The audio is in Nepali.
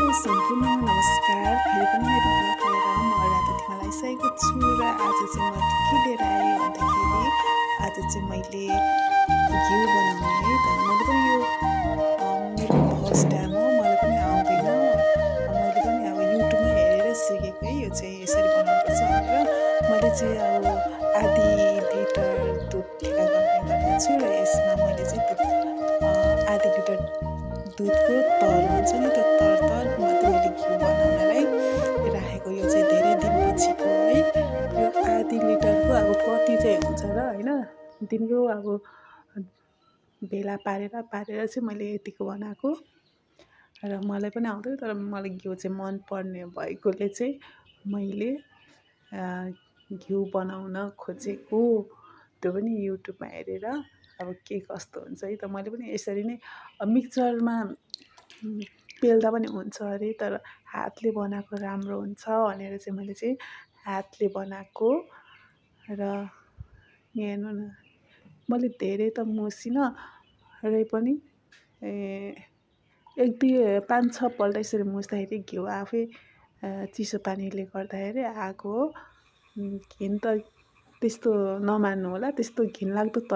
सम्पूर्ण नमस्कार। फेरि पनि मेरो ब्लग लिएर म राधिमा आइसकेको छु र आज चाहिँ म के लिएर आएँ भन्दाखेरि आज चाहिँ मैले घिउ बनाउने है त। मैले पनि यो मेरो फर्स्ट टाइम हो, मलाई पनि आउँदैन। मैले पनि अब युट्युबमा हेरेर सिकेको है, यो चाहिँ यसरी बनाउनुपर्छ भनेर। मैले चाहिँ अब आधी लिटर दुध ठिका गर्ने गरेको छु र यसमा मैले चाहिँ आधी लिटर दुधको तर हुन्छ नि, त्यो तरमा चाहिँ मैले घिउ बनाउनलाई राखेको। यो चाहिँ धेरै दिनपछिको है। यो आधी लिटरको अब कति चाहिँ हुन्छ र होइन, दिनको अब भेला पारेर चाहिँ मैले यतिको बनाएको। र मलाई पनि आउँथ्यो, तर मलाई घिउ चाहिँ मनपर्ने भएकोले चाहिँ मैले घिउ बनाउन खोजेको, त्यो पनि युट्युबमा हेरेर। अब के कस्तो हुन्छ है त। मैले पनि यसरी नै मिक्सचरमा पेल्दा पनि हुन्छ अरे, तर हातले बनाएको राम्रो हुन्छ भनेर चाहिँ मैले चाहिँ हातले बनाएको। र यहाँ हेर्नु न, मैले धेरै त मुछिनँ रै पनि 1-2-5-6 पल्ट यसरी मुछ्दाखेरि घिउ आफै चिसो पानीले गर्दाखेरि आएको हो। घिन त त्यस्तो नमान्नु होला, त्यस्तो घिनलाग्दो त